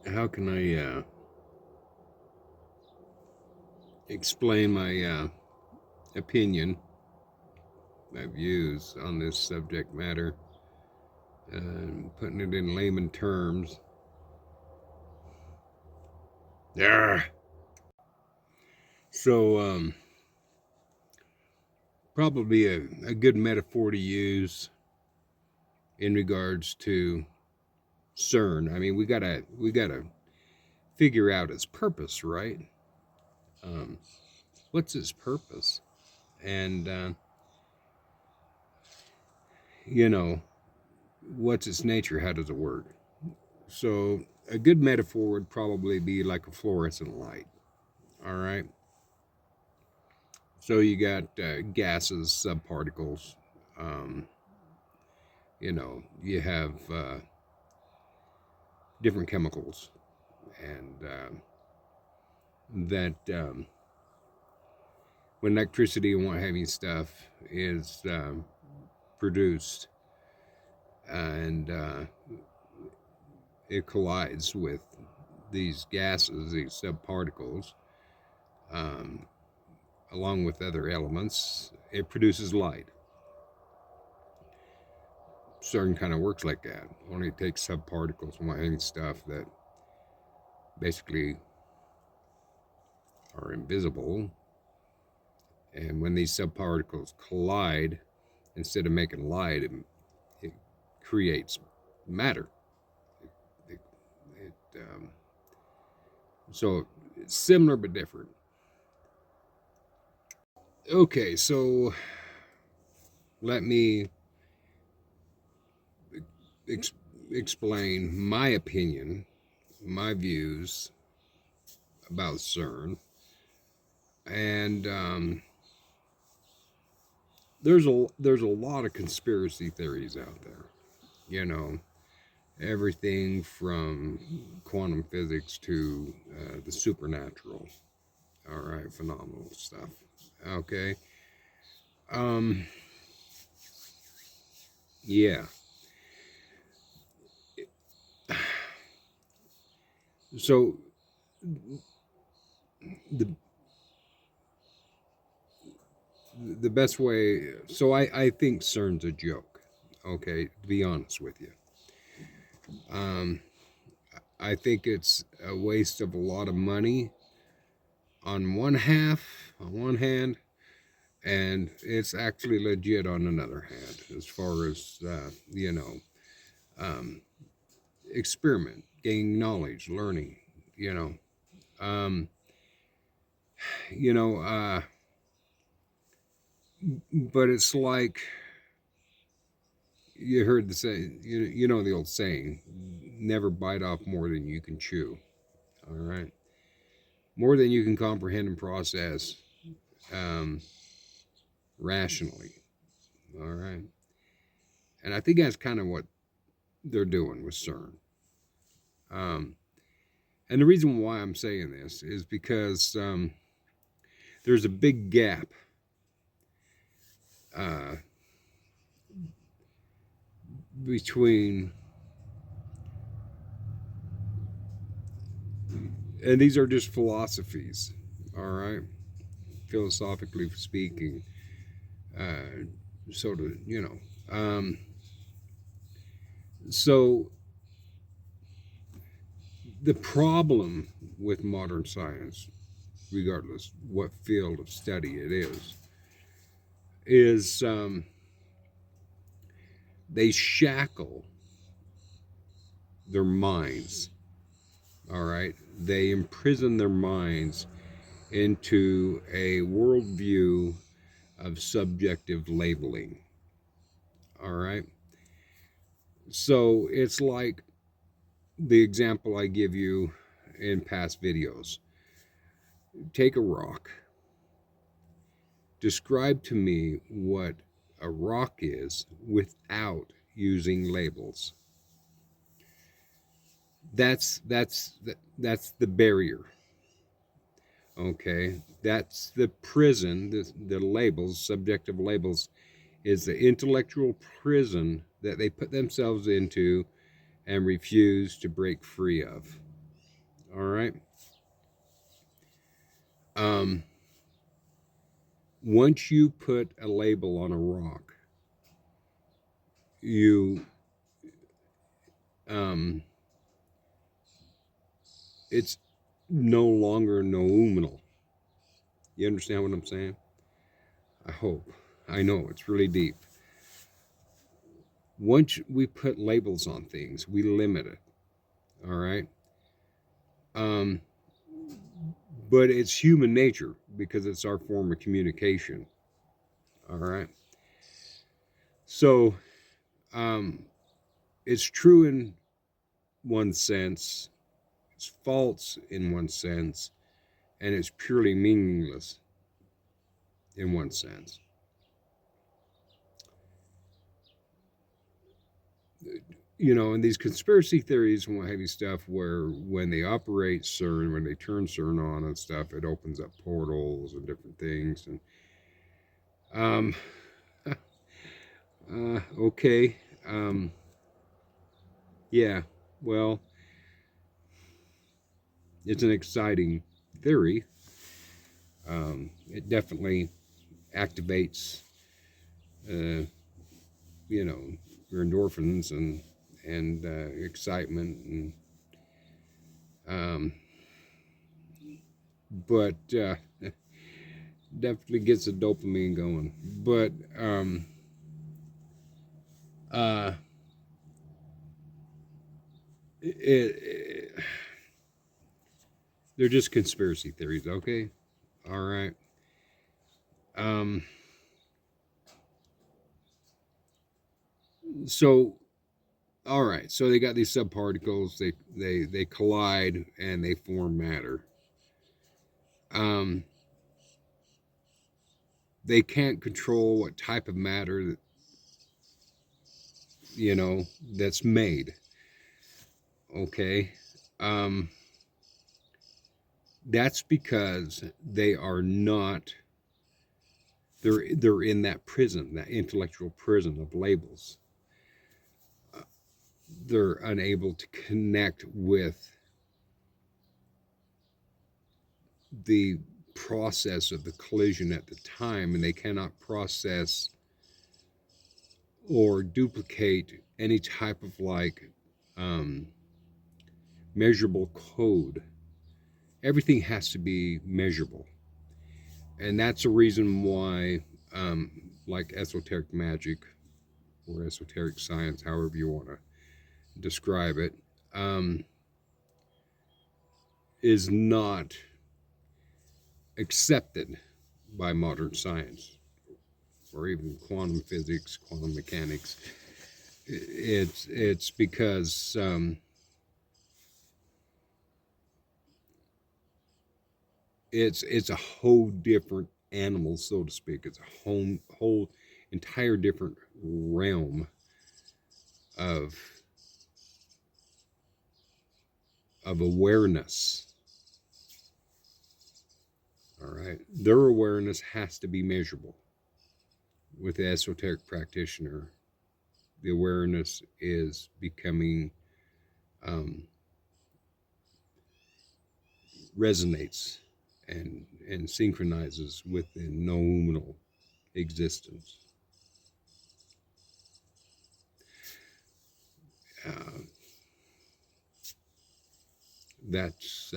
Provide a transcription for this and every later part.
how can I explain my opinion, my views on this subject matter, putting it in layman terms. Yeah. So, probably a good metaphor to use in regards to CERN. I mean, we gotta figure out its purpose, right? Um, what's its purpose? And you know, what's its nature? How does it work? So, a good metaphor would probably be like a fluorescent light. All right. So you got gases, subparticles. Um, you have different chemicals, and that when electricity and what have you stuff is produced, and it collides with these gases, these subparticles, um, along with other elements, it produces light. CERN kind of works like that. Only it takes subparticles and what have you stuff that basically are invisible. And when these subparticles collide, instead of making light, it creates matter. It, it, so it's similar but different. Okay, so let me ex- explain my opinion, my views about CERN, and there's a lot of conspiracy theories out there. You know, everything from quantum physics to the supernatural. All right, phenomenal stuff. Okay. Um, yeah. So the the best way. So I think CERN's a joke. Okay, to be honest with you. Um, I think it's a waste of a lot of money on one hand, and it's actually legit on another hand, as far as um, experiment, gaining knowledge, learning. You know, um, you know, but it's like you heard the saying, you know the old saying, never bite off more than you can chew. All right, more than you can comprehend and process um, rationally. All right, and I think that's kind of what they're doing with CERN. Um, and the reason why I'm saying this is because there's a big gap uh, between, and these are just philosophies, all right, philosophically speaking, uh, sort of, so the problem with modern science, regardless what field of study it is they shackle their minds. All right, they imprison their minds into a worldview of subjective labeling. All right, so it's like the example I give you in past videos. Take a rock, describe to me what a rock is without using labels. That's the barrier. Okay, that's the prison. The labels, subjective labels, is the intellectual prison that they put themselves into and refuse to break free of. All right. Um, Once you put a label on a rock, you um, it's no longer noumenal. You understand what I'm saying? I hope. I know it's really deep. Once we put labels on things, we limit it. All right. Um, but it's human nature because it's our form of communication. All right. So um, it's true in one sense, it's false in one sense, and it's purely meaningless in one sense. You know, and these conspiracy theories and what have you stuff, where when they operate CERN, when they turn CERN on and stuff, it opens up portals and different things. And um, okay, um, yeah, well, it's an exciting theory. It definitely activates, uh, you know, your endorphins and excitement, and um, but definitely gets the dopamine going. But uh, it, they're just conspiracy theories, okay? All right. Um, so all right, so they got these subparticles. They collide and they form matter. Um, they can't control what type of matter, you know, that's made. Okay. Um, that's because they are not. They're in that prison, that intellectual prison of labels. They're unable to connect with the process of the collision at the time, and they cannot process or duplicate any type of like um, measurable code. Everything has to be measurable, and that's a reason why, like esoteric magic or esoteric science, however you want to describe it, um, is not accepted by modern science or even quantum physics, quantum mechanics. It's because it's a whole different animal, so to speak. It's a whole entire different realm of awareness. All right, their awareness has to be measurable. With the esoteric practitioner, the awareness is becoming resonates and synchronizes with the noumenal existence. Uh, that's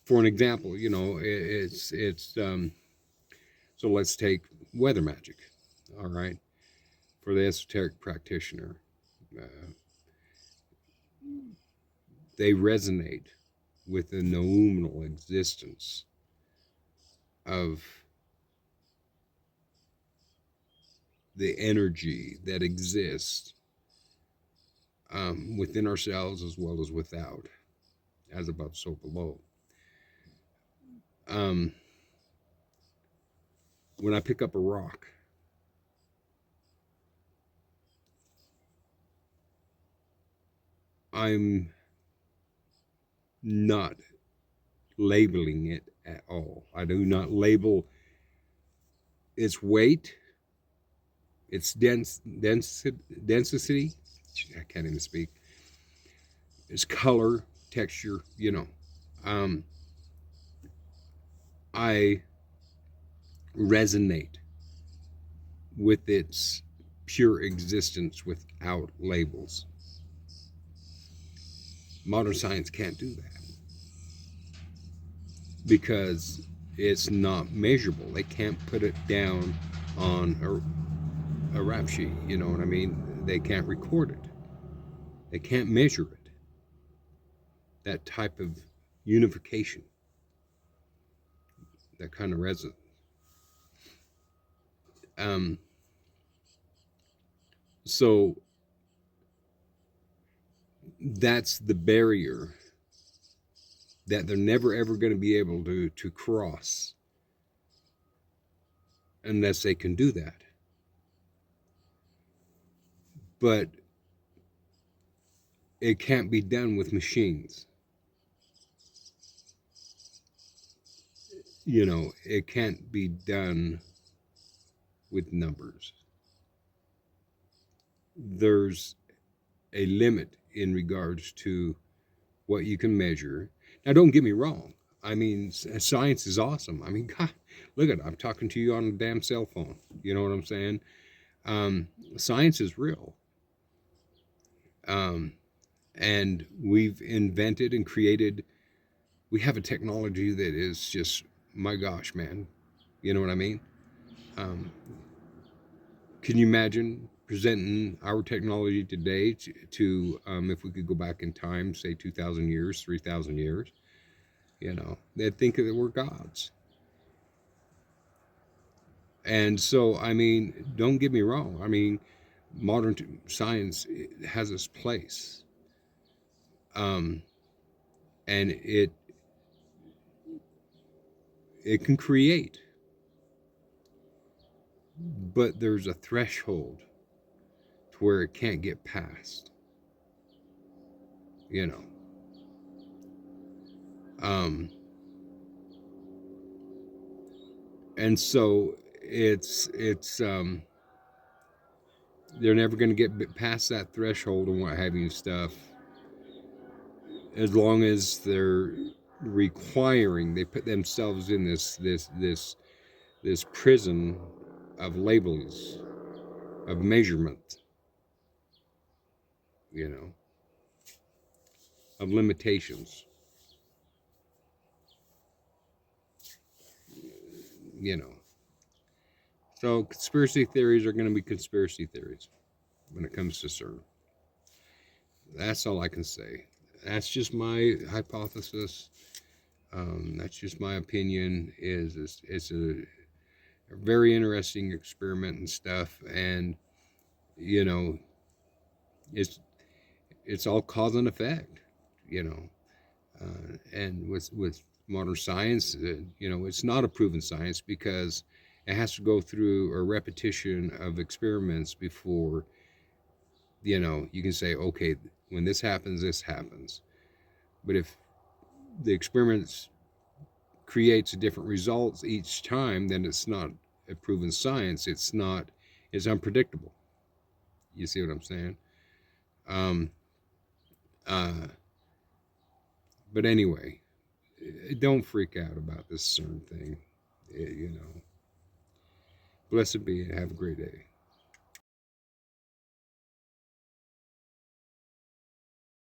for an example. You know, it's so let's take weather magic. All right, for the esoteric practitioner, uh, they resonate with the noumenal existence of the energy that exists within ourselves as well as without, as above, so below. Um, when I pick up a rock, I'm not labeling it at all. I do not label its weight, its density. I can't even speak. its color, texture, you know. Um, I resonate with its pure existence without labels. Modern science can't do that because it's not measurable. They can't put it down on a rap sheet, you know what I mean? They can't record it, they can't measure it. That type of unification, that kind of resonance. Um, so that's the barrier that they're never ever going to be able to cross unless they can do that. But it can't be done with machines. You know, it can't be done with numbers. There's a limit in regards to what you can measure. Now, don't get me wrong. I mean, science is awesome. I mean, God, look at it. I'm talking to you on a damn cell phone. You know what I'm saying? Science is real. Um, and we've invented and created, we have a technology that is just, my gosh, man. You know what I mean? Um, can you imagine presenting our technology today to if we could go back in time, say 2,000 years, 3,000 years, you know, they'd think that we're gods. And so, I mean, don't get me wrong. I mean, modern science has its place. Um, and it can create, but there's a threshold to where it can't get past, you know. Um, and so it's they're never going to get past that threshold and what have you stuff, as long as they're requiring, they put themselves in this prison of labels, of measurement, you know, of limitations, you know. So conspiracy theories are going to be conspiracy theories when it comes to CERN. That's all I can say. That's just my hypothesis. That's just my opinion. It's a very interesting experiment and stuff, and you know, it's it's all cause and effect. You know, and with modern science, you know, it's not a proven science because it has to go through a repetition of experiments before, you know, you can say, okay, when this happens. But if the experiments creates different results each time, then it's not a proven science. It's not. It's unpredictable. You see what I'm saying? Um, uh, but anyway, don't freak out about this CERN thing. You know, blessed be and have a great day.